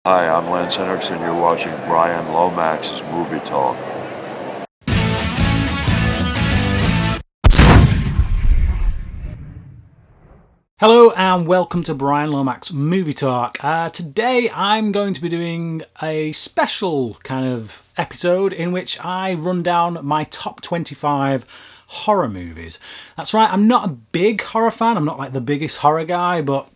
Hi, I'm Lance Henriksen. You're watching Bryan Lomax's Movie Talk. Hello and welcome to Bryan Lomax Movie Talk. Today I'm going to be doing a special kind of episode in which I run down my top 25 horror movies. That's right, I'm not a big horror fan, I'm not like the biggest horror guy, but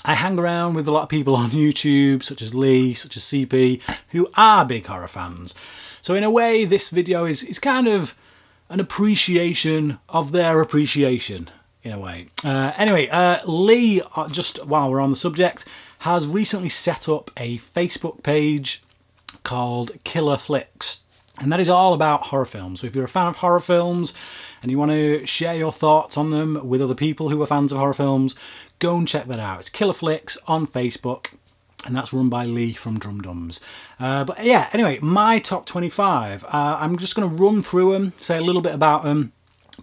I hang around with a lot of people on YouTube, such as Lee, such as CP, who are big horror fans. So in a way, this video is kind of an appreciation of their appreciation, in a way. Anyway, Lee, just while we're on the subject, has recently set up a Facebook page called Killer Flicks. And that is all about horror films. So if you're a fan of horror films and you want to share your thoughts on them with other people who are fans of horror films, go and check that out. It's Killer Flicks on Facebook, and that's run by Lee from Drum Dums. But yeah, anyway, my top 25. I'm just going to run through them, say a little bit about them,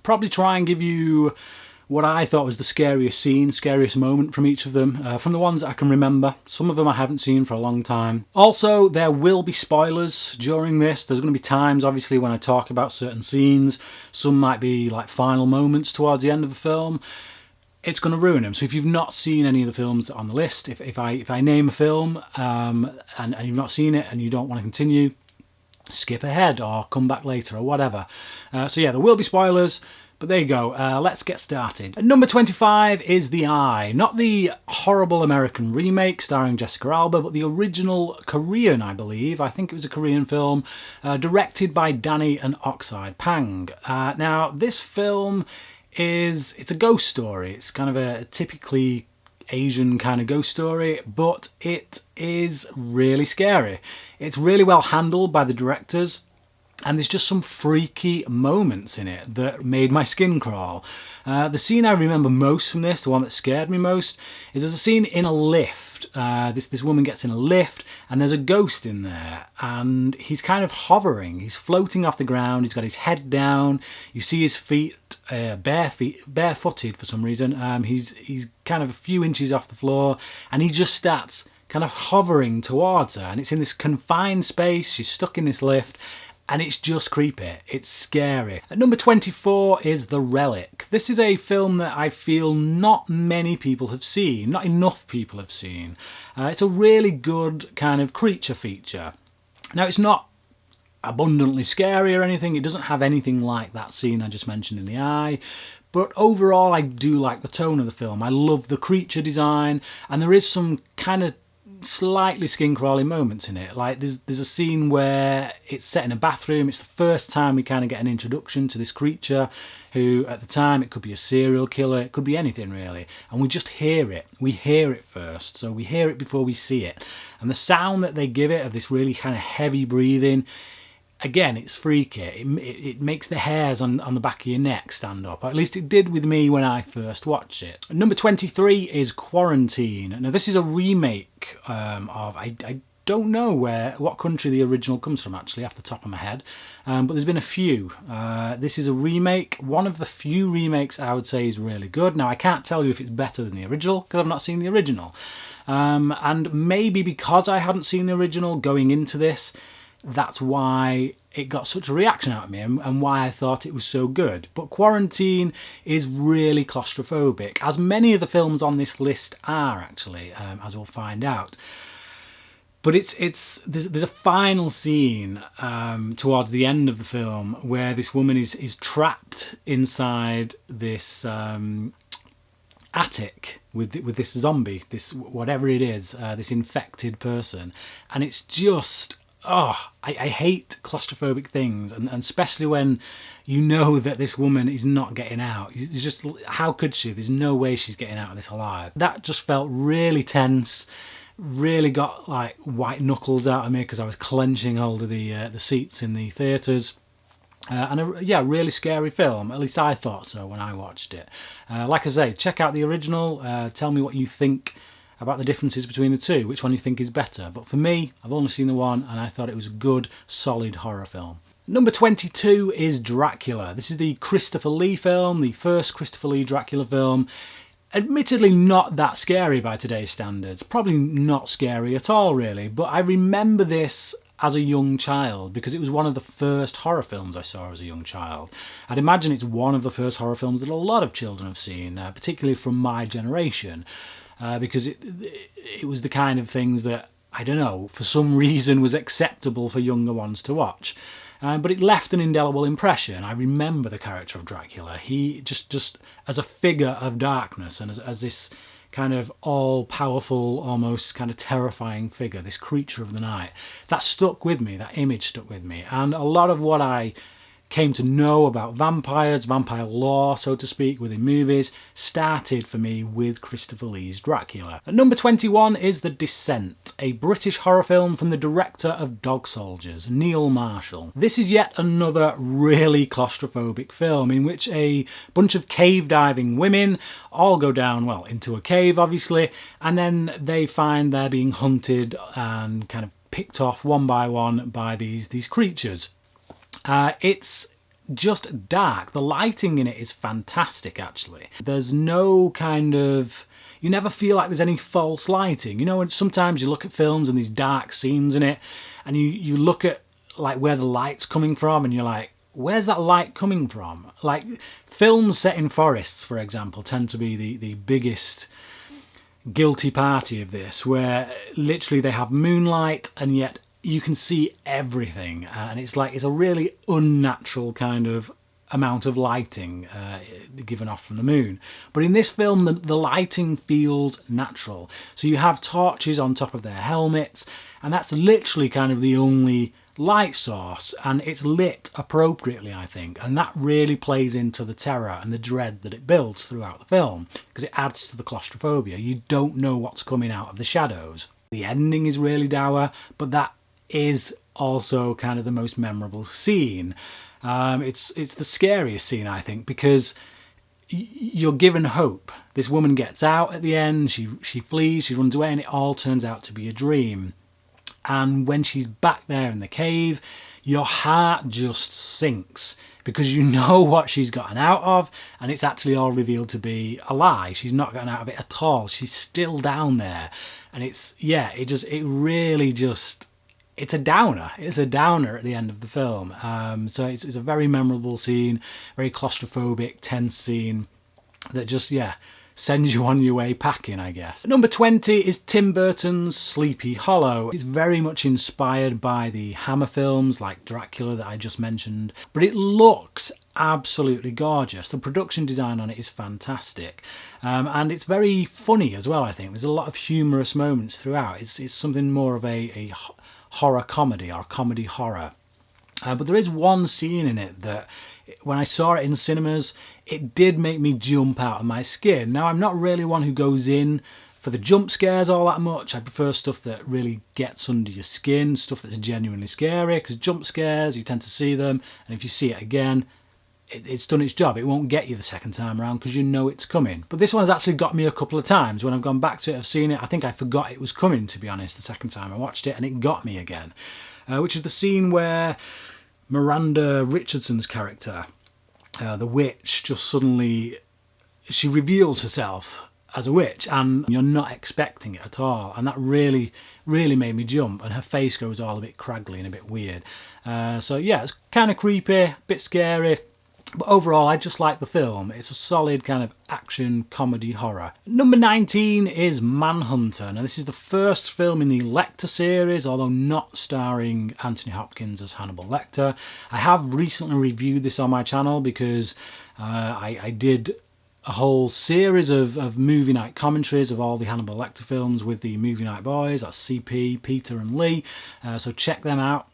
probably try and give you what I thought was the scariest scene, scariest moment from each of them, from the ones that I can remember. Some of them I haven't seen for a long time. Also, there will be spoilers during this. There's going to be times, obviously, when I talk about certain scenes. Some might be like final moments towards the end of the film. It's going to ruin them. So if you've not seen any of the films on the list, if I name a film and you've not seen it and you don't want to continue, skip ahead or come back later or whatever. So yeah, there will be spoilers. But there you go, let's get started. At number 25 is The Eye. Not the horrible American remake starring Jessica Alba, but the original Korean, I believe. I think it was a Korean film, directed by Danny and Oxide Pang. Now, this film it's a ghost story. It's kind of a typically Asian kind of ghost story, but it is really scary. It's really well handled by the directors. And there's just some freaky moments in it that made my skin crawl. The scene I remember most from this, the one that scared me most, is there's a scene in a lift. This woman gets in a lift and there's a ghost in there and he's kind of hovering. He's floating off the ground. He's got his head down. You see his feet, barefooted for some reason. He's kind of a few inches off the floor and he just starts kind of hovering towards her. And it's in this confined space. She's stuck in this lift. And it's just creepy. It's scary. At number 24 is The Relic. This is a film that I feel not many people have seen. Not enough people have seen. It's a really good kind of creature feature. Now, it's not abundantly scary or anything. It doesn't have anything like that scene I just mentioned in The Eye. But overall, I do like the tone of the film. I love the creature design. And there is some kind of slightly skin crawling moments in it. Like there's a scene where it's set in a bathroom. It's the first time we kind of get an introduction to this creature who at the time it could be a serial killer, it could be anything really, and we just hear it. We hear it first, so we hear it before we see it, and the sound that they give it of this really kind of heavy breathing, again, it's freaky. It makes the hairs on the back of your neck stand up. Or at least it did with me when I first watched it. Number 23 is Quarantine. Now, this is a remake of... I don't know what country the original comes from, actually, off the top of my head. But there's been a few. This is a remake. One of the few remakes I would say is really good. Now, I can't tell you if it's better than the original, because I've not seen the original. And maybe because I hadn't seen the original going into this, that's why it got such a reaction out of me and why I thought it was so good. But Quarantine is really claustrophobic, as many of the films on this list are actually, as we'll find out. But there's a final scene towards the end of the film where this woman is trapped inside this attic with this zombie, this whatever it is, this infected person, and it's just... I hate claustrophobic things, and especially when you know that this woman is not getting out. It's just, how could she? There's no way she's getting out of this alive. That just felt really tense, really got like white knuckles out of me because I was clenching hold of the seats in the theatres. And a really scary film, at least I thought so when I watched it. Like I say, check out the original, tell me what you think about the differences between the two, which one you think is better. But for me, I've only seen the one and I thought it was a good, solid horror film. Number 22 is Dracula. This is the Christopher Lee film, the first Christopher Lee Dracula film. Admittedly not that scary by today's standards, probably not scary at all really, but I remember this as a young child because it was one of the first horror films I saw as a young child. I'd imagine it's one of the first horror films that a lot of children have seen, particularly from my generation, because it was the kind of things that, I don't know, for some reason was acceptable for younger ones to watch. But it left an indelible impression. I remember the character of Dracula. He just as a figure of darkness and as this kind of all-powerful, almost kind of terrifying figure, this creature of the night. That stuck with me, that image stuck with me. And a lot of what I came to know about vampires, vampire lore, so to speak, within movies, started for me with Christopher Lee's Dracula. At number 21 is The Descent, a British horror film from the director of Dog Soldiers, Neil Marshall. This is yet another really claustrophobic film in which a bunch of cave diving women all go down, well, into a cave obviously, and then they find they're being hunted and kind of picked off one by one by these creatures. It's just dark. The lighting in it is fantastic, actually. There's no kind of... You never feel like there's any false lighting. You know, and sometimes you look at films and these dark scenes in it, and you look at like where the light's coming from, and you're like, where's that light coming from? Like, films set in forests, for example, tend to be the biggest guilty party of this, where literally they have moonlight and yet you can see everything, and it's a really unnatural kind of amount of lighting given off from the moon. But in this film, the lighting feels natural. So you have torches on top of their helmets, and that's literally kind of the only light source, and it's lit appropriately, I think, and that really plays into the terror and the dread that it builds throughout the film, because it adds to the claustrophobia. You don't know what's coming out of the shadows. The ending is really dour, but that is also kind of the most memorable scene. It's the scariest scene, I think, because you're given hope. This woman gets out at the end, she flees, she runs away, and it all turns out to be a dream. And when she's back there in the cave, your heart just sinks because you know what she's gotten out of, and it's actually all revealed to be a lie. She's not gotten out of it at all. She's still down there, and it's a downer. It's a downer at the end of the film. So it's a very memorable scene, very claustrophobic, tense scene that just, sends you on your way packing, I guess. Number 20 is Tim Burton's Sleepy Hollow. It's very much inspired by the Hammer films like Dracula that I just mentioned, but it looks absolutely gorgeous. The production design on it is fantastic, and it's very funny as well, I think. There's a lot of humorous moments throughout. It's something more of a horror comedy or comedy horror. But there is one scene in it that, when I saw it in cinemas, it did make me jump out of my skin. Now, I'm not really one who goes in for the jump scares all that much. I prefer stuff that really gets under your skin, stuff that's genuinely scary, because jump scares, you tend to see them, and if you see it again, it's done its job. It won't get you the second time around because you know it's coming. But this one's actually got me a couple of times. When I've gone back to it, I've seen it, I think I forgot it was coming, to be honest, the second time I watched it, and it got me again. Which is the scene where Miranda Richardson's character, the witch, just suddenly, she reveals herself as a witch, and you're not expecting it at all, and that really made me jump, and her face goes all a bit craggly and a bit weird. So yeah, it's kind of creepy, a bit scary, but overall I just like the film. It's a solid kind of action comedy horror. Number 19 is Manhunter. Now, this is the first film in the Lecter series, although not starring Anthony Hopkins as Hannibal Lecter. I have recently reviewed this on my channel because I did a whole series of movie night commentaries of all the Hannibal Lecter films with the Movie Night Boys. That's CP, Peter and Lee. So check them out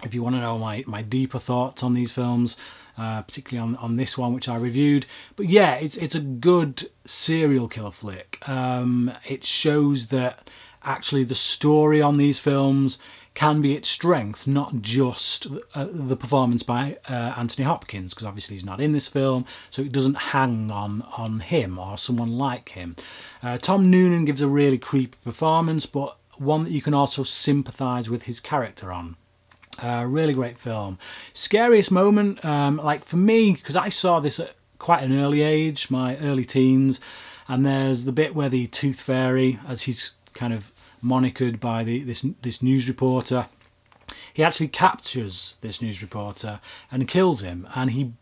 if you want to know my deeper thoughts on these films. Particularly on this one, which I reviewed. But yeah, it's a good serial killer flick. It shows that actually the story on these films can be its strength, not just the performance by Anthony Hopkins, because obviously he's not in this film, so it doesn't hang on him or someone like him. Tom Noonan gives a really creepy performance, but one that you can also sympathise with his character on. Really great film. Scariest moment, like for me, because I saw this at quite an early age, my early teens, And there's the bit where the Tooth Fairy, as he's kind of monikered by this news reporter, he actually captures this news reporter and kills him, and he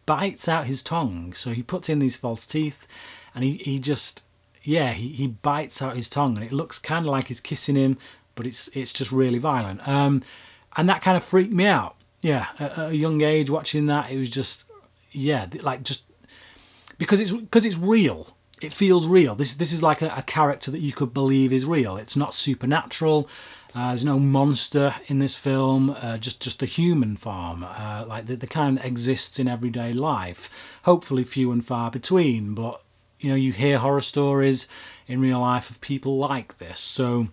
bites out his tongue. So he puts in these false teeth, and he just, yeah, he bites out his tongue, and it looks kind of like he's kissing him, but it's just really violent. And that kind of freaked me out. Yeah, at a young age watching that, it was just, yeah, like just because it's real. It feels real. This is like a character that you could believe is real. It's not supernatural. There's no monster in this film, just the human form, like the kind that exists in everyday life. Hopefully few and far between, but you know, you hear horror stories in real life of people like this, so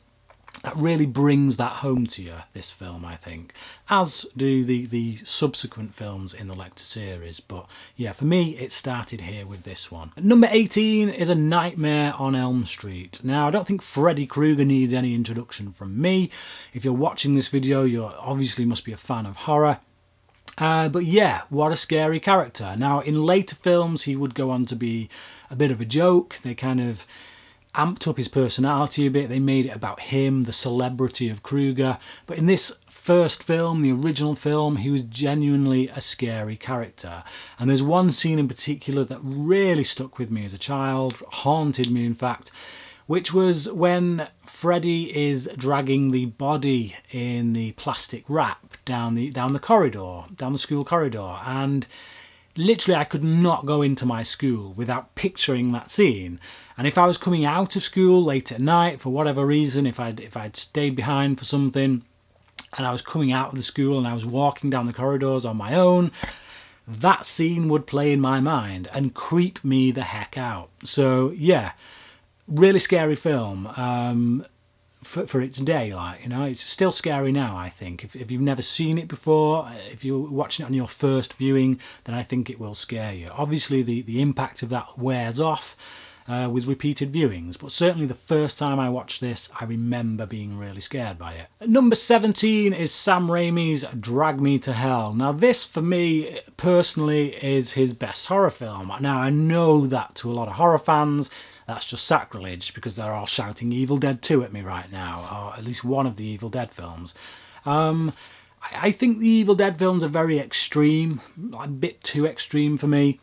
that really brings that home to you, this film, I think, as do the subsequent films in the Lecter series. But yeah, for me, it started here with this one. Number 18 is A Nightmare on Elm Street. Now, I don't think Freddy Krueger needs any introduction from me. If you're watching this video, you obviously must be a fan of horror. But yeah, what a scary character. Now, in later films, he would go on to be a bit of a joke. They kind of amped up his personality a bit. They made it about him, the celebrity of Krueger. But in this first film, the original film, he was genuinely a scary character. And there's one scene in particular that really stuck with me as a child, haunted me in fact, which was when Freddy is dragging the body in the plastic wrap down the corridor, down the school corridor. And literally, I could not go into my school without picturing that scene. And if I was coming out of school late at night for whatever reason, if I'd stayed behind for something, and I was coming out of the school and I was walking down the corridors on my own, that scene would play in my mind and creep me the heck out. So yeah, really scary film. For its day, like, you know, it's still scary now, I think. If you've never seen it before, if you're watching it on your first viewing, then I think it will scare you. Obviously, the impact of that wears off with repeated viewings, but certainly the first time I watched this, I remember being really scared by it. At number 17 is Sam Raimi's Drag Me to Hell. Now, this, for me, personally, is his best horror film. Now, I know that to a lot of horror fans, that's just sacrilege, because they're all shouting Evil Dead 2 at me right now, or at least one of the Evil Dead films. I think the Evil Dead films are very extreme, a bit too extreme for me.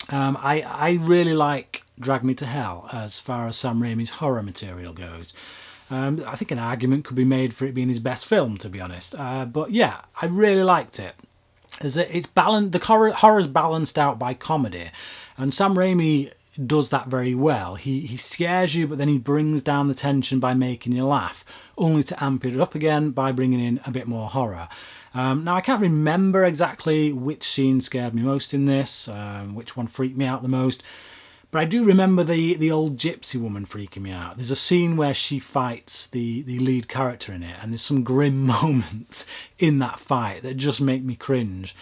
I really like Drag Me to Hell as far as Sam Raimi's horror material goes. I think an argument could be made for it being his best film, to be honest. But yeah, I really liked it. It's balanced. The horror's balanced out by comedy, and Sam Raimi does that very well. He scares you, but then he brings down the tension by making you laugh, only to amp it up again by bringing in a bit more horror. Now, I can't remember exactly which scene scared me most in this, which one freaked me out the most, but I do remember the old gypsy woman freaking me out. There's a scene where she fights the lead character in it, and there's some grim moments in that fight that just make me cringe.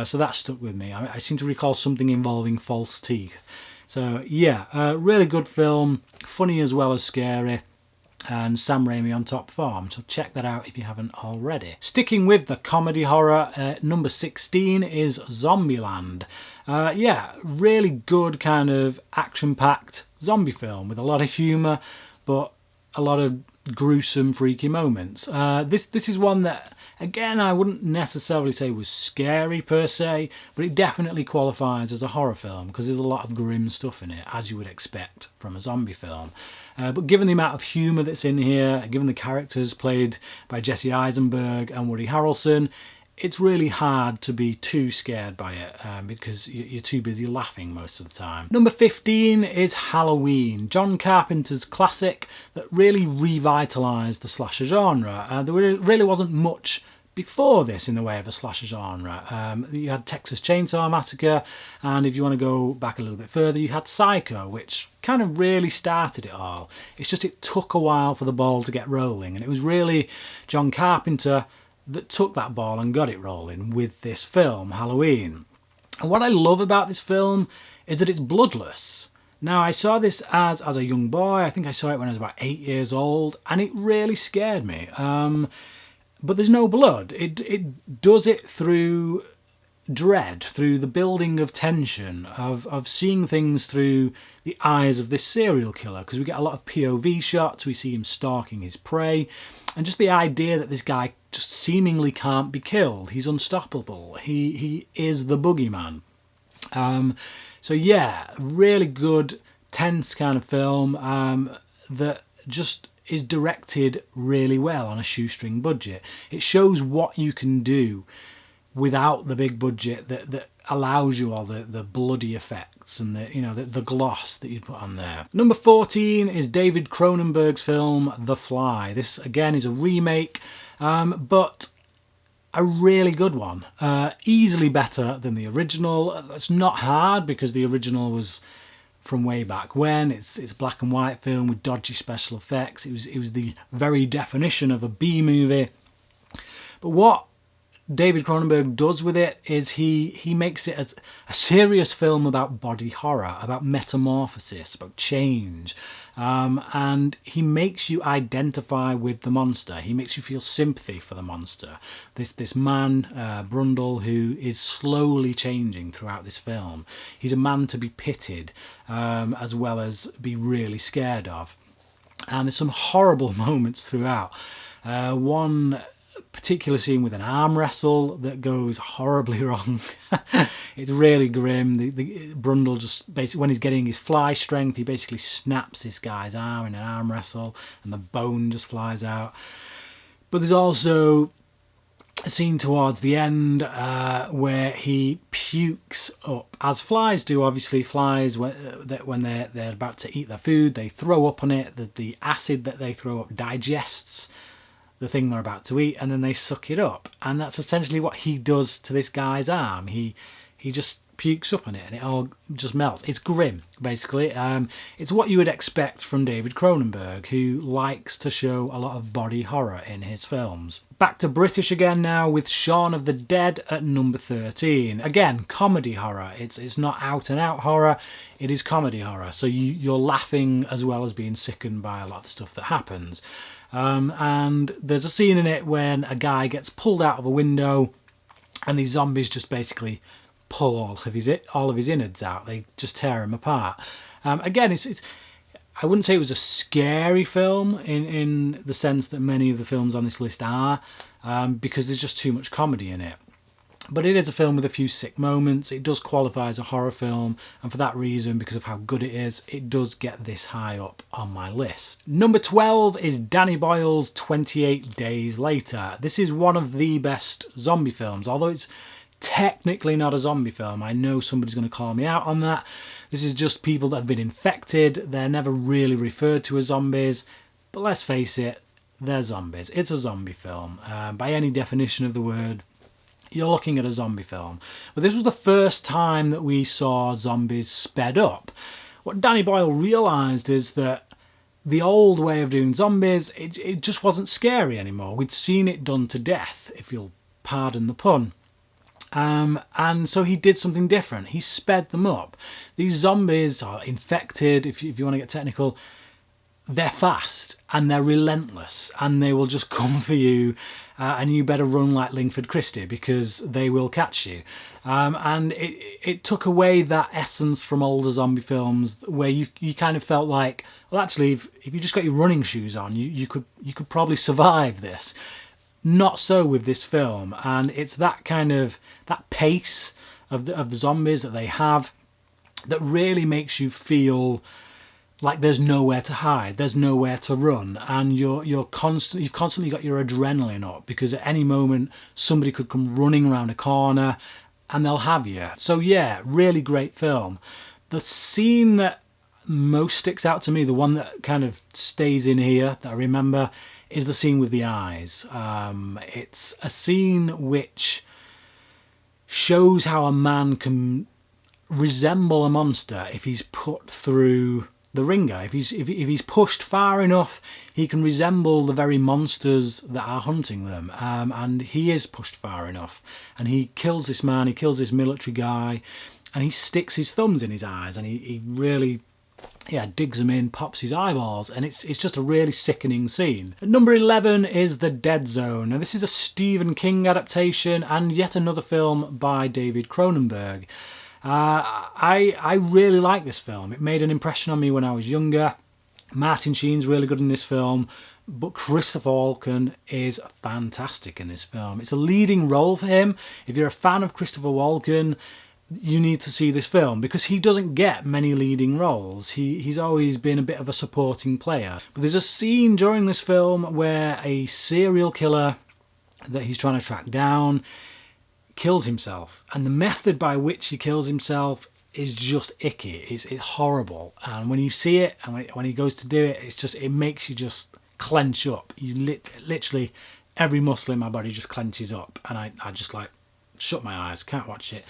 So that stuck with me. I seem to recall something involving false teeth. So yeah, really good film, funny as well as scary, and Sam Raimi on top form, so check that out if you haven't already. Sticking with the comedy horror, number 16 is Zombieland. Yeah, really good kind of action-packed zombie film with a lot of humour, but a lot of gruesome, freaky moments. This is one that, again, I wouldn't necessarily say was scary per se, but it definitely qualifies as a horror film because there's a lot of grim stuff in it, as you would expect from a zombie film. But given the amount of humour that's in here, given the characters played by Jesse Eisenberg and Woody Harrelson, it's really hard to be too scared by it because you're too busy laughing most of the time. Number 15 is Halloween, John Carpenter's classic that really revitalised the slasher genre. There really wasn't much before this in the way of a slasher genre. You had Texas Chainsaw Massacre, and if you want to go back a little bit further, you had Psycho, which kind of really started it all. It's just it took a while for the ball to get rolling, and it was really John Carpenter that took that ball and got it rolling with this film, Halloween. And what I love about this film is that it's bloodless. Now, I saw this as a young boy. I think I saw it when I was about 8 years old, and it really scared me. But there's no blood. It does it through dread, through the building of tension, of seeing things through the eyes of this serial killer, because we get a lot of POV shots, we see him stalking his prey, and just the idea that this guy just seemingly can't be killed. He's unstoppable. He is the boogeyman. So yeah, really good, tense kind of film that just is directed really well on a shoestring budget. It shows what you can do without the big budget that allows you all the bloody effects and the gloss that you'd put on there. Number 14 is David Cronenberg's film The Fly. This again is a remake, but a really good one. Easily better than the original. It's not hard because the original was from way back when. It's a black and white film with dodgy special effects. It was the very definition of a B movie. But what David Cronenberg does with it is he makes it a serious film about body horror, about metamorphosis, about change, and he makes you identify with the monster. He makes you feel sympathy for the monster. This man, Brundle, who is slowly changing throughout this film. He's a man to be pitied, as well as be really scared of. And there's some horrible moments throughout. One particular scene with an arm wrestle that goes horribly wrong. It's really grim. The Brundle just basically, when he's getting his fly strength, he basically snaps this guy's arm in an arm wrestle and the bone just flies out. But there's also a scene towards the end where he pukes up, as flies do. Obviously flies, when they're about to eat their food, they throw up on it. The acid that they throw up digests the thing they're about to eat, and then they suck it up, and that's essentially what he does to this guy's arm. He just pukes up on it and it all just melts. It's grim, basically. It's what you would expect from David Cronenberg, who likes to show a lot of body horror in his films. Back to British again now with Shaun of the Dead at number 13. Again, comedy horror. It's not out and out horror, it is comedy horror, so you're laughing as well as being sickened by a lot of the stuff that happens. And there's a scene in it when a guy gets pulled out of a window and these zombies just basically pull all of his innards out. They just tear him apart. Again, it's I wouldn't say it was a scary film in the sense that many of the films on this list are, because there's just too much comedy in it. But it is a film with a few sick moments. It does qualify as a horror film, and for that reason, because of how good it is, it does get this high up on my list. Number 12 is Danny Boyle's 28 Days Later. This is one of the best zombie films, although it's technically not a zombie film. I know somebody's going to call me out on that. This is just people that have been infected. They're never really referred to as zombies, but let's face it, they're zombies. It's a zombie film. By any definition of the word, you're looking at a zombie film. But this was the first time that we saw zombies sped up. What Danny Boyle realised is that the old way of doing zombies, it just wasn't scary anymore. We'd seen it done to death, if you'll pardon the pun. And so he did something different. He sped them up. These zombies are infected, if you want to get technical. They're fast and they're relentless and they will just come for you, and you better run like Lingford Christie because they will catch you. And it took away that essence from older zombie films where you kind of felt like, well, actually, if you just got your running shoes on, you could probably survive this. Not so with this film, and it's that kind of that pace of the zombies that they have that really makes you feel like there's nowhere to hide, there's nowhere to run, and you've constantly got your adrenaline up because at any moment somebody could come running around a corner and they'll have you. So yeah, really great film. The scene that most sticks out to me, the one that kind of stays in here that I remember, is the scene with the eyes. It's a scene which shows how a man can resemble a monster if he's put through the ringer. If he's pushed far enough, he can resemble the very monsters that are hunting them. And he is pushed far enough. And he kills this man, he kills this military guy, and he sticks his thumbs in his eyes, and he really yeah, digs him in, pops his eyeballs, and it's just a really sickening scene. At number 11 is The Dead Zone. Now, this is a Stephen King adaptation and yet another film by David Cronenberg. I really like this film. It made an impression on me when I was younger. Martin Sheen's really good in this film, but Christopher Walken is fantastic in this film. It's a leading role for him. If you're a fan of Christopher Walken, you need to see this film because he doesn't get many leading roles. He's always been a bit of a supporting player. But there's a scene during this film where a serial killer that he's trying to track down kills himself, and the method by which he kills himself is just icky. It's horrible, and when you see it and when he goes to do it, it makes you just clench up. Literally every muscle in my body just clenches up, and I just like shut my eyes, can't watch it.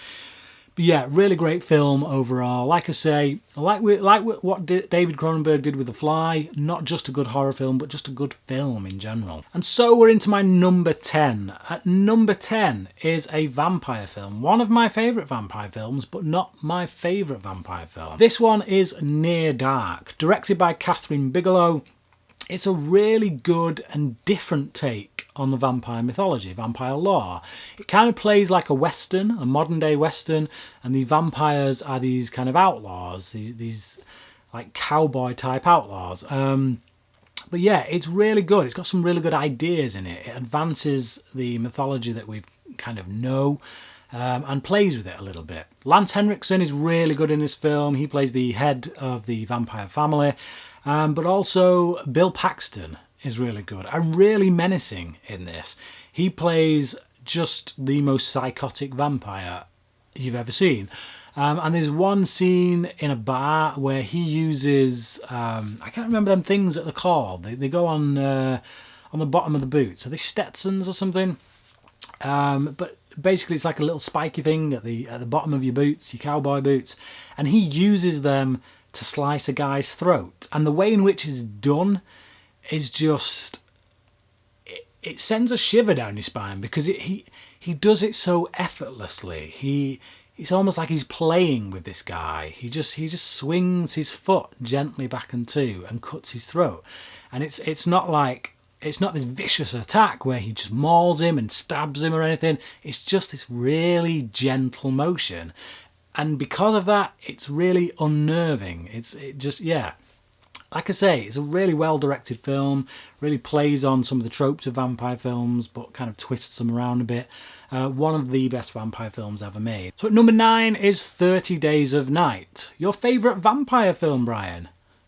But yeah, really great film overall. Like I say, like what David Cronenberg did with The Fly, not just a good horror film, but just a good film in general. And so we're into my number 10. At number 10 is a vampire film. One of my favourite vampire films, but not my favourite vampire film. This one is Near Dark, directed by Catherine Bigelow. It's a really good and different take on the vampire mythology, vampire lore. It kind of plays like a western, a modern day western, and the vampires are these kind of outlaws, these like cowboy type outlaws. But yeah, it's really good. It's got some really good ideas in it. It advances the mythology that we kind of know, and plays with it a little bit. Lance Henriksen is really good in this film. He plays the head of the vampire family. But also Bill Paxton is really good and really menacing in this. He plays just the most psychotic vampire you've ever seen. And there's one scene in a bar where he uses, I can't remember them things that they're called. They go on the bottom of the boots. Are they Stetsons or something? But basically it's like a little spiky thing at the bottom of your boots, your cowboy boots. And he uses them to slice a guy's throat, and the way in which it's done is just it sends a shiver down your spine because he does it so effortlessly. It's almost like he's playing with this guy. He just swings his foot gently back and to and cuts his throat, and it's not this vicious attack where he just mauls him and stabs him or anything. It's just this really gentle motion. And because of that, it's really unnerving. Like I say, it's a really well-directed film, really plays on some of the tropes of vampire films, but kind of twists them around a bit. One of the best vampire films ever made. So at number 9 is 30 Days of Night. Your favourite vampire film, Brian?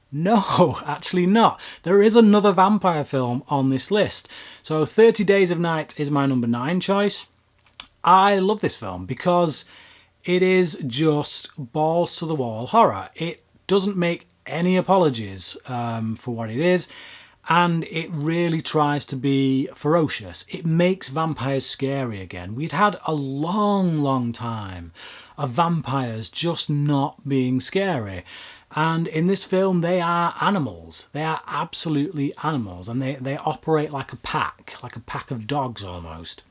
No, actually not. There is another vampire film on this list. So 30 Days of Night is my number 9 choice. I love this film because it is just balls to the wall horror. It doesn't make any apologies for what it is, and it really tries to be ferocious. It makes vampires scary again. We'd had a long time of vampires just not being scary. And in this film, they are animals. They are absolutely animals, and they operate like a pack of dogs almost.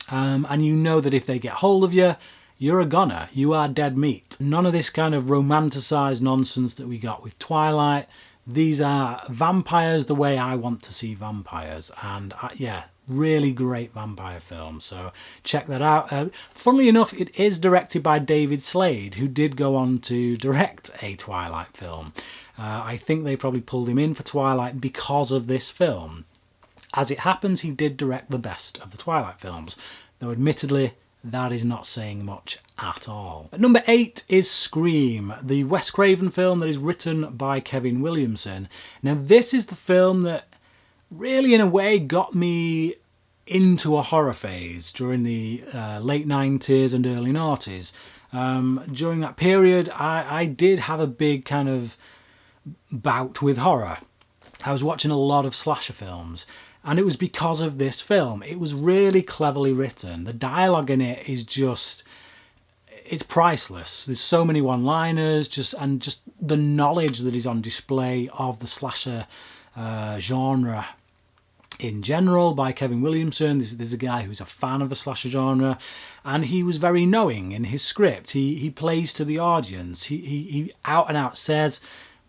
And you know that if they get hold of you, you're a goner. You are dead meat. None of this kind of romanticised nonsense that we got with Twilight. These are vampires the way I want to see vampires. And yeah, really great vampire film. So check that out. Funnily enough, it is directed by David Slade, who did go on to direct a Twilight film. I think they probably pulled him in for Twilight because of this film. As it happens, he did direct the best of the Twilight films, though admittedly, that is not saying much at all. At number 8 is Scream, the Wes Craven film that is written by Kevin Williamson. Now this is the film that really in a way got me into a horror phase during the late 90s and early noughties. During that period I did have a big kind of bout with horror. I was watching a lot of slasher films. And it was because of this film. It was really cleverly written. The dialogue in it is just, it's priceless. There's so many one-liners, and just the knowledge that is on display of the slasher genre in general by Kevin Williamson. There's a guy who's a fan of the slasher genre, and he was very knowing in his script. He plays to the audience. He out and out says,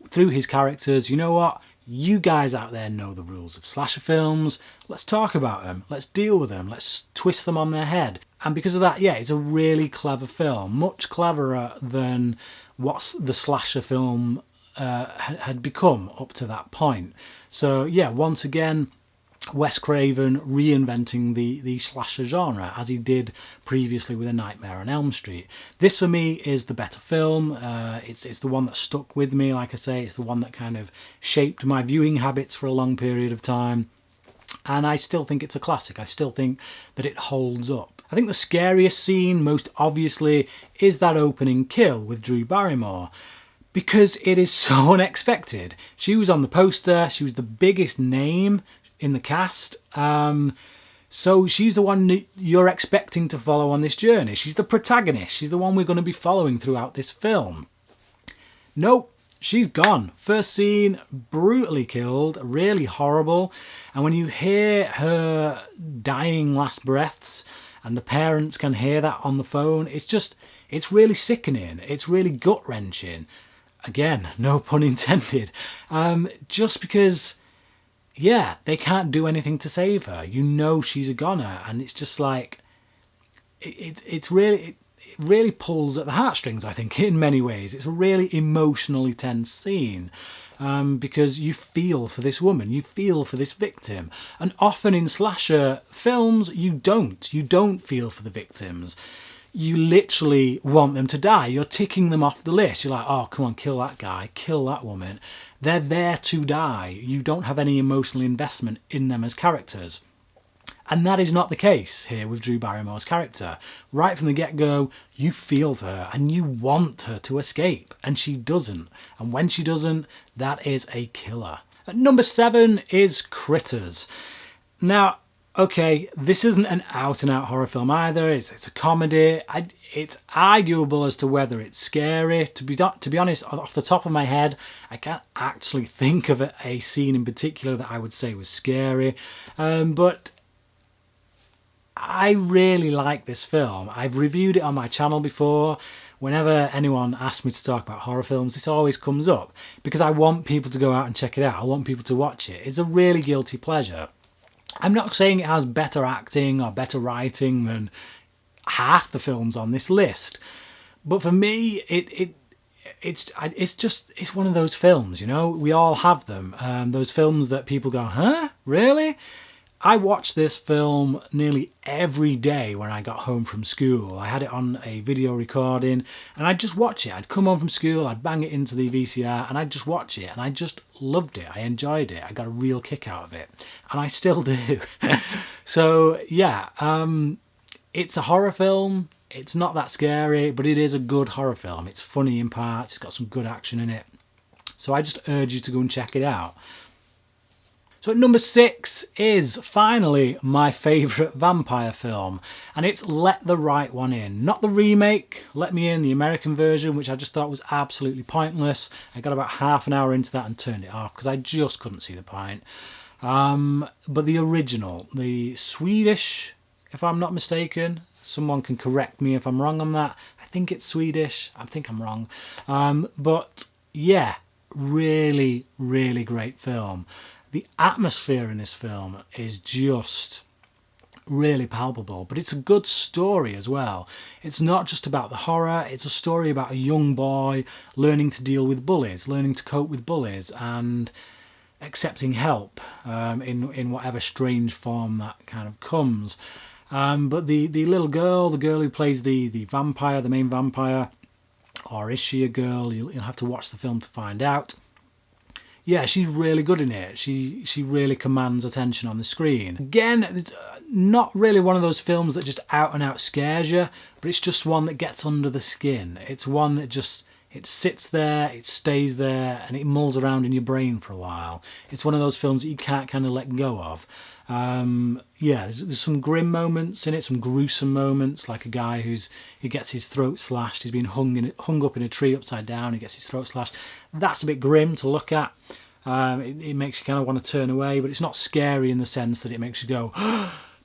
through his characters, you know what? You guys out there know the rules of slasher films. Let's talk about them. Let's deal with them. Let's twist them on their head. And because of that, yeah, it's a really clever film. Much cleverer than what the slasher film had become up to that point. So yeah, once again, Wes Craven reinventing the slasher genre as he did previously with A Nightmare on Elm Street. This for me is the better film. It's the one that stuck with me, like I say. It's the one that kind of shaped my viewing habits for a long period of time. And I still think it's a classic. I still think that it holds up. I think the scariest scene, most obviously, is that opening kill with Drew Barrymore. Because it is so unexpected. She was on the poster. She was the biggest name in the cast. So she's the one you're expecting to follow on this journey. She's the protagonist. She's the one we're going to be following throughout this film. Nope, she's gone. First scene, brutally killed, really horrible. And when you hear her dying last breaths, and the parents can hear that on the phone, it's really sickening. It's really gut-wrenching. Again, no pun intended. Just because, yeah, they can't do anything to save her. You know she's a goner, and it's just like it really pulls at the heartstrings, I think, in many ways. It's a really emotionally tense scene because you feel for this woman, you feel for this victim, and often in slasher films you don't feel for the victims. You literally want them to die. You're ticking them off the list. You're like, oh, come on, kill that guy, kill that woman. They're there to die. You don't have any emotional investment in them as characters. And that is not the case here with Drew Barrymore's character. Right from the get-go, you feel for her and you want her to escape. And she doesn't. And when she doesn't, that is a killer. At number 7 is Critters. Now, okay, this isn't an out-and-out horror film either. It's a comedy. It's arguable as to whether it's scary. To be honest, off the top of my head, I can't actually think of a scene in particular that I would say was scary. But I really like this film. I've reviewed it on my channel before. Whenever anyone asks me to talk about horror films, this always comes up because I want people to go out and check it out. I want people to watch it. It's a really guilty pleasure. I'm not saying it has better acting or better writing than half the films on this list, but for me, it's one of those films. You know, we all have them. Those films that people go, huh, really? I watched this film nearly every day when I got home from school. I had it on a video recording and I'd just watch it. I'd come home from school, I'd bang it into the VCR and I'd just watch it, and I just loved it. I enjoyed it. I got a real kick out of it, and I still do. So yeah, it's a horror film. It's not that scary, but it is a good horror film. It's funny in parts, it's got some good action in it. So I just urge you to go and check it out. So at number 6 is finally my favourite vampire film, and it's Let the Right One In. Not the remake, Let Me In, the American version, which I just thought was absolutely pointless. I got about half an hour into that and turned it off because I just couldn't see the point. But the original, the Swedish, if I'm not mistaken, someone can correct me if I'm wrong on that. I think it's Swedish, I think I'm wrong. But yeah, really, really great film. The atmosphere in this film is just really palpable, but it's a good story as well. It's not just about the horror, it's a story about a young boy learning to deal with bullies, learning to cope with bullies, and accepting help in whatever strange form that kind of comes. But the little girl, the girl who plays the vampire, the main vampire, or is she a girl? You'll have to watch the film to find out. Yeah, she's really good in it. She really commands attention on the screen. Again, it's not really one of those films that just out and out scares you, but it's just one that gets under the skin. It's one that just, it sits there, it stays there, and it mulls around in your brain for a while. It's one of those films that you can't kind of let go of. Yeah, there's some grim moments in it, some gruesome moments, like a guy he gets his throat slashed. He's been hung up in a tree upside down. He gets his throat slashed. That's a bit grim to look at. It makes you kind of want to turn away, but it's not scary in the sense that it makes you go,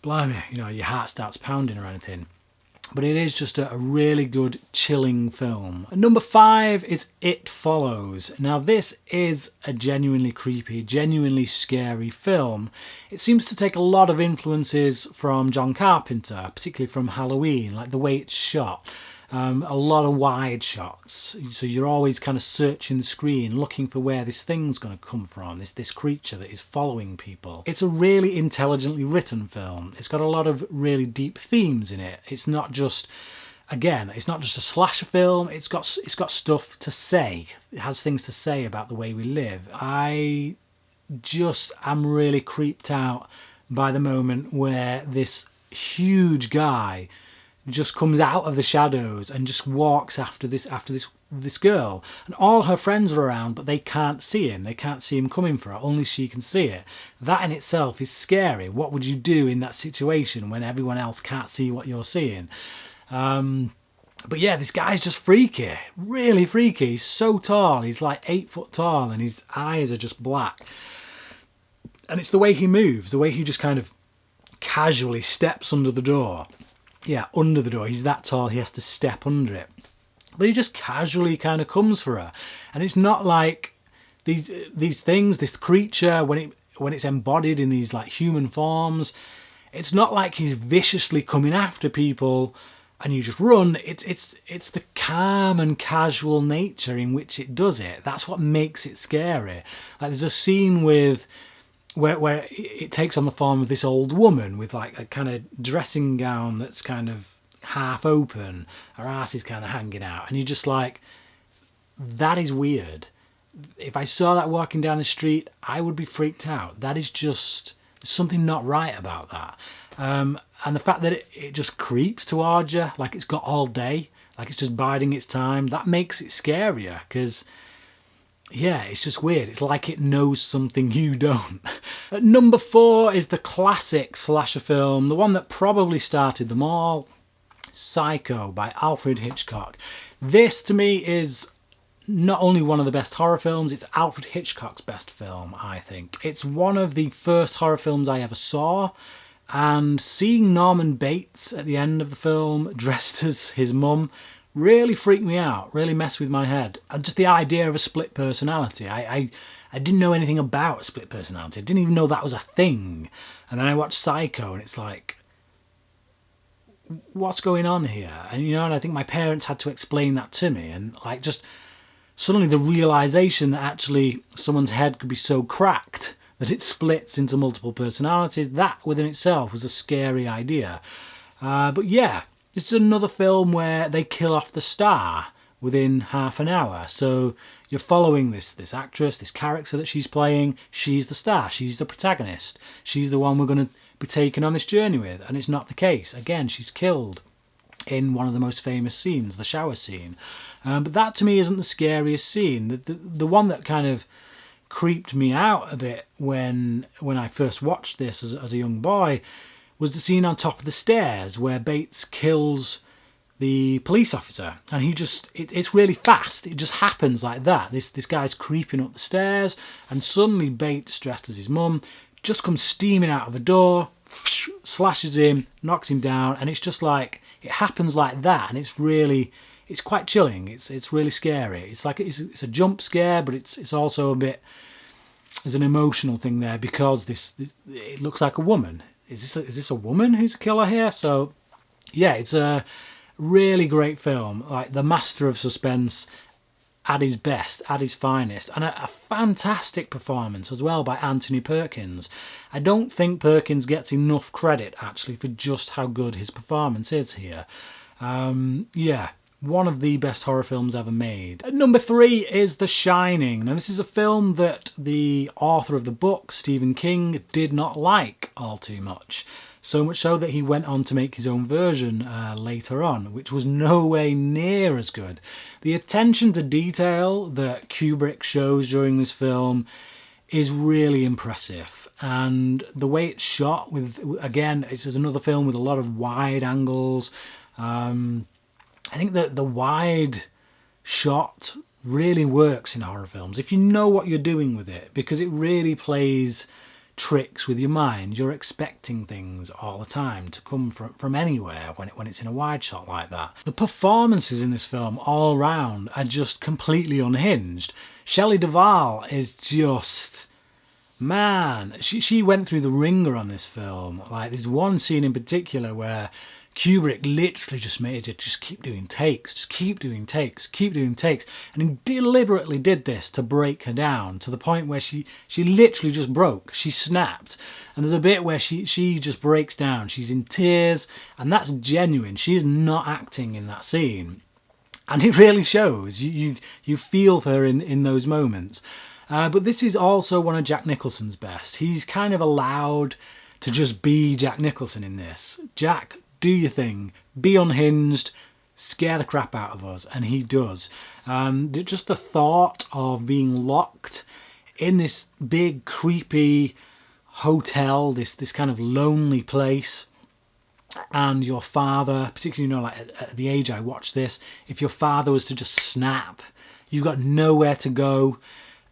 blimey, you know, your heart starts pounding or anything. but it is just a really good chilling film. Number 5 is It Follows. Now this is a genuinely creepy, genuinely scary film. It seems to take a lot of influences from John Carpenter, particularly from Halloween, like the way it's shot. A lot of wide shots, so you're always kind of searching the screen looking for where this thing's going to come from, this creature that is following people. It's a really intelligently written film. It's got a lot of really deep themes in it. It's not just, again, it's not just a slasher film. It's got stuff to say. It has things to say about the way we live. I just am really creeped out by the moment where this huge guy just comes out of the shadows and just walks after this girl, and all her friends are around, but they can't see him. They can't see him coming for her. Only she can see it. That in itself is scary. What would you do in that situation when everyone else can't see what you're seeing? But yeah, this guy's just freaky, really freaky. He's so tall. He's like 8 foot tall, and his eyes are just black. And it's the way he moves, the way he just kind of casually steps under the door. Yeah, under the door. He's that tall, he has to step under it. But he just casually kind of comes for her. And it's not like these things, this creature, when it's embodied in these like human forms, it's not like he's viciously coming after people and you just run. It's the calm and casual nature in which it does it. That's what makes it scary. Like there's a scene with where it takes on the form of this old woman with like a kind of dressing gown that's kind of half open, her ass is kind of hanging out, and you're just like, that is weird. If I saw that walking down the street, I would be freaked out. That is just, there's something not right about that. And the fact that it just creeps towards you, like it's got all day, like it's just biding its time, that makes it scarier, because yeah, it's just weird. It's like it knows something you don't. At number 4 is the classic slasher film, the one that probably started them all, Psycho by Alfred Hitchcock. This to me is not only one of the best horror films, it's Alfred Hitchcock's best film, I think. It's one of the first horror films I ever saw, and seeing Norman Bates at the end of the film dressed as his mum really freaked me out, really messed with my head. And just the idea of a split personality. I didn't know anything about a split personality. I didn't even know that was a thing. And then I watched Psycho and it's like, what's going on here? And you know, and I think my parents had to explain that to me. And like just suddenly the realization that actually someone's head could be so cracked that it splits into multiple personalities, that within itself was a scary idea. But yeah, this is another film where they kill off the star within half an hour. So you're following this actress, this character that she's playing. She's the star. She's the protagonist. She's the one we're going to be taken on this journey with. And it's not the case. Again, she's killed in one of the most famous scenes, the shower scene. But that to me isn't the scariest scene. The one that kind of creeped me out a bit when I first watched this as a young boy was the scene on top of the stairs where Bates kills the police officer, and he just it's really fast. It just happens like that. This guy's creeping up the stairs, and suddenly Bates, dressed as his mum, just comes steaming out of the door, slashes him, knocks him down, and it's just like, it happens like that, and it's quite chilling. It's really scary. It's like it's a jump scare, but it's also a bit, there's an emotional thing there because this it looks like a woman. Is this a woman who's a killer here? So yeah, it's a really great film, like the master of suspense at his best, at his finest, and a fantastic performance as well by Anthony Perkins. I don't think Perkins gets enough credit actually for just how good his performance is here. Yeah, one of the best horror films ever made. At number 3 is The Shining. Now this is a film that the author of the book, Stephen King, did not like all too much. So much so that he went on to make his own version later on, which was no way near as good. The attention to detail that Kubrick shows during this film is really impressive, and the way it's shot with, again, it's another film with a lot of wide angles. I think that the wide shot really works in horror films if you know what you're doing with it, because it really plays tricks with your mind. You're expecting things all the time to come from anywhere when it's in a wide shot like that. The performances in this film all round are just completely unhinged. Shelley Duvall is just... Man, she went through the ringer on this film. Like, there's one scene in particular where Kubrick literally just made it just keep doing takes, just keep doing takes, keep doing takes. And he deliberately did this to break her down to the point where she literally just broke. She snapped. And there's a bit where she just breaks down. She's in tears, and that's genuine. She is not acting in that scene. And it really shows. You feel for her in those moments. But this is also one of Jack Nicholson's best. He's kind of allowed to just be Jack Nicholson in this. Jack, do your thing, be unhinged, scare the crap out of us, and he does. Just the thought of being locked in this big creepy hotel, this kind of lonely place, and your father, particularly like at the age I watched this, if your father was to just snap, you've got nowhere to go,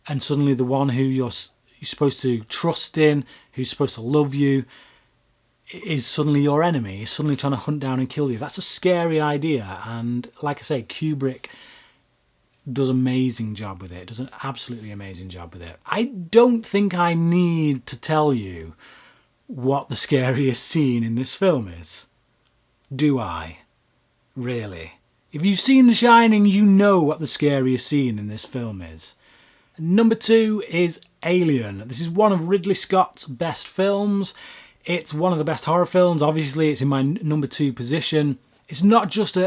and suddenly the one who you're supposed to trust in, who's supposed to love you, is suddenly your enemy, is suddenly trying to hunt down and kill you. That's a scary idea, and like I say, Kubrick does an amazing job with it, does an absolutely amazing job with it. I don't think I need to tell you what the scariest scene in this film is. Do I? Really? If you've seen The Shining, you know what the scariest scene in this film is. Number 2 is Alien. This is one of Ridley Scott's best films. It's one of the best horror films. Obviously, it's in my number 2 position. It's not just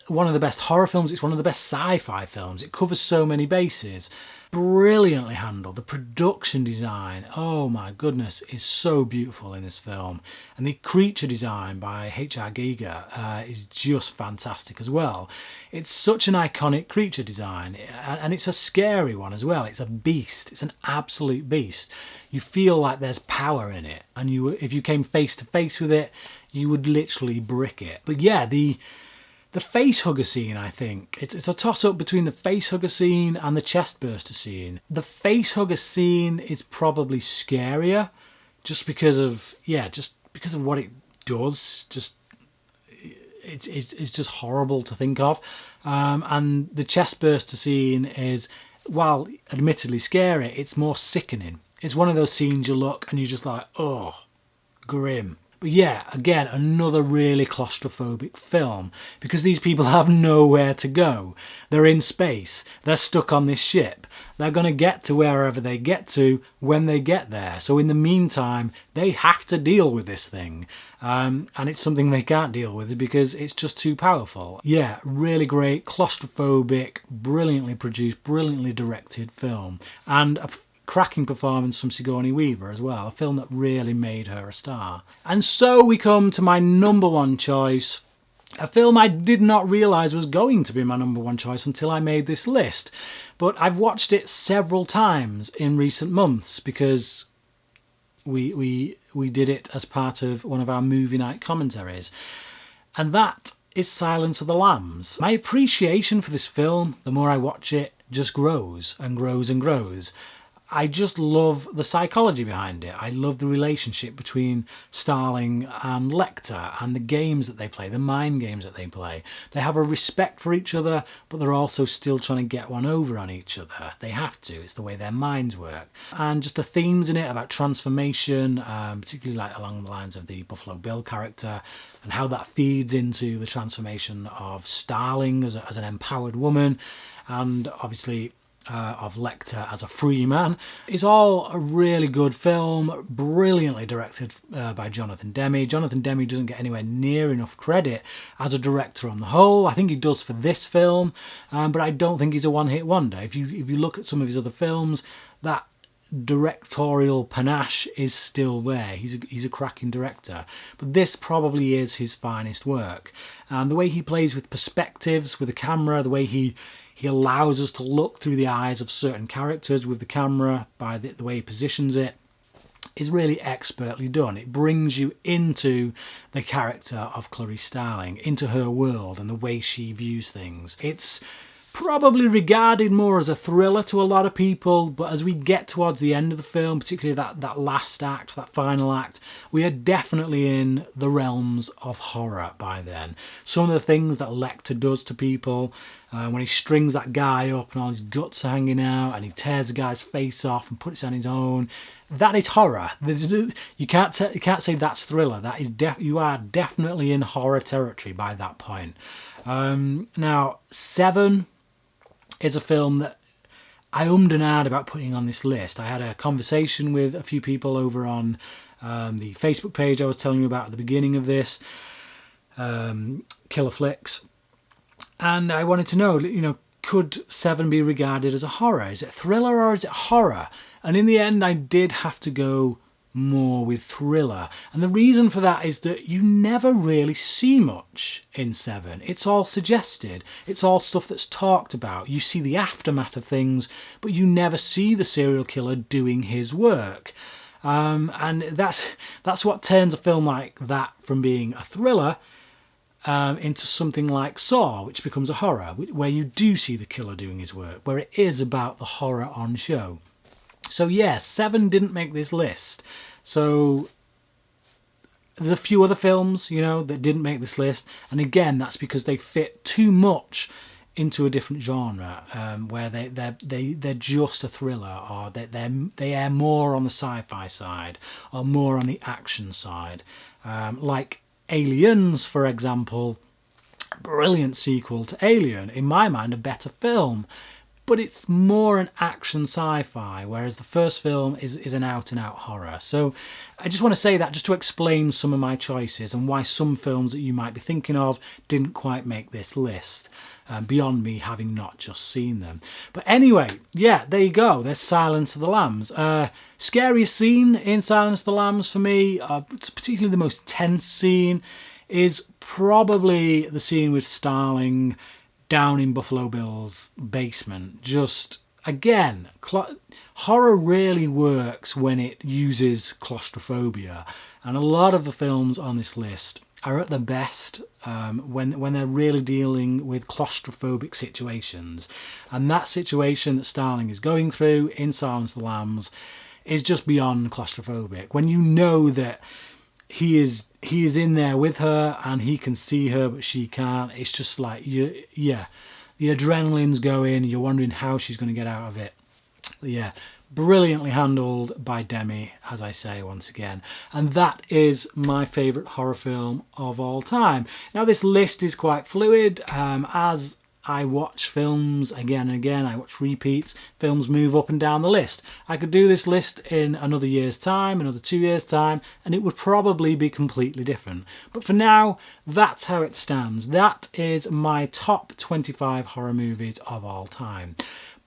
one of the best horror films, it's one of the best sci-fi films. It covers so many bases. Brilliantly handled. The production design, oh my goodness, is so beautiful in this film. And the creature design by H.R. Giger is just fantastic as well. It's such an iconic creature design, and it's a scary one as well. It's a beast. It's an absolute beast. You feel like there's power in it, and if you came face to face with it, you would literally brick it. But yeah, the face hugger scene, I think, it's a toss-up between the face hugger scene and the chest burster scene. The face hugger scene is probably scarier, just because of what it does. It's just horrible to think of. And the chest burster scene is, while admittedly scary, it's more sickening. It's one of those scenes you look and you're just like, oh, grim. But yeah, again, another really claustrophobic film, because these people have nowhere to go. They're in space. They're stuck on this ship. They're going to get to wherever they get to when they get there. So in the meantime, they have to deal with this thing. And it's something they can't deal with because it's just too powerful. Yeah, really great, claustrophobic, brilliantly produced, brilliantly directed film. And a cracking performance from Sigourney Weaver as well, a film that really made her a star. And so we come to my number 1 choice, a film I did not realise was going to be my number 1 choice until I made this list. But I've watched it several times in recent months because we did it as part of one of our movie night commentaries. And that is Silence of the Lambs. My appreciation for this film, the more I watch it, just grows and grows and grows. I just love the psychology behind it. I love the relationship between Starling and Lecter and the games that they play, the mind games that they play. They have a respect for each other, but they're also still trying to get one over on each other. They have to. It's the way their minds work. And just the themes in it about transformation, particularly like along the lines of the Buffalo Bill character, and how that feeds into the transformation of Starling as an empowered woman, and obviously of Lecter as a free man, is all a really good film, brilliantly directed by Jonathan Demme. Jonathan Demme doesn't get anywhere near enough credit as a director on the whole. I think he does for this film, but I don't think he's a one-hit wonder. If you look at some of his other films, that directorial panache is still there. He's a cracking director, but this probably is his finest work. And the way he plays with perspectives with the camera, the way he allows us to look through the eyes of certain characters with the camera by the way he positions it, is really expertly done. It brings you into the character of Clarice Starling, into her world and the way she views things. It's probably regarded more as a thriller to a lot of people, but as we get towards the end of the film, particularly that last act, that final act, we are definitely in the realms of horror by then. Some of the things that Lecter does to people, when he strings that guy up and all his guts are hanging out and he tears the guy's face off and puts it on his own, that is horror. You can't say that's thriller. That is you are definitely in horror territory by that point. Now, Seven is a film that I ummed and ahed about putting on this list. I had a conversation with a few people over on the Facebook page I was telling you about at the beginning of this, Killer Flicks, and I wanted to know, could Seven be regarded as a horror? Is it a thriller or is it horror? And in the end, I did have to go more with thriller. And the reason for that is that you never really see much in Seven. It's all suggested. It's all stuff that's talked about. You see the aftermath of things, but you never see the serial killer doing his work. And that's what turns a film like that from being a thriller into something like Saw, which becomes a horror, where you do see the killer doing his work, where it is about the horror on show. So yeah, Seven didn't make this list. So there's a few other films, that didn't make this list. And again, that's because they fit too much into a different genre, where they're just a thriller, or they are more on the sci-fi side, or more on the action side. Like Aliens, for example, brilliant sequel to Alien. In my mind, a better film. But it's more an action sci-fi, whereas the first film is an out-and-out horror. So I just want to say that just to explain some of my choices and why some films that you might be thinking of didn't quite make this list, beyond me having not just seen them. But anyway, yeah, there you go. There's Silence of the Lambs. Scariest scene in Silence of the Lambs for me, particularly the most tense scene, is probably the scene with Starling down in Buffalo Bill's basement. Just, again, horror really works when it uses claustrophobia. And a lot of the films on this list are at their best when they're really dealing with claustrophobic situations. And that situation that Starling is going through in Silence of the Lambs is just beyond claustrophobic. When you know that he is in there with her and he can see her but she can't, it's just like, the adrenaline's going, you're wondering how she's going to get out of it. Yeah, brilliantly handled by Demi, as I say once again. And that is my favourite horror film of all time. Now, this list is quite fluid. As I watch films again and again, I watch repeats, films move up and down the list. I could do this list in another year's time, another 2 years' time, and it would probably be completely different. But for now, that's how it stands. That is my top 25 horror movies of all time.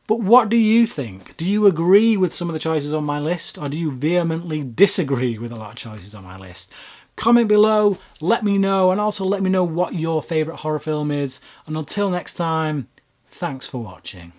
But what do you think? Do you agree with some of the choices on my list, or do you vehemently disagree with a lot of choices on my list? Comment below, let me know, and also let me know what your favourite horror film is. And until next time, thanks for watching.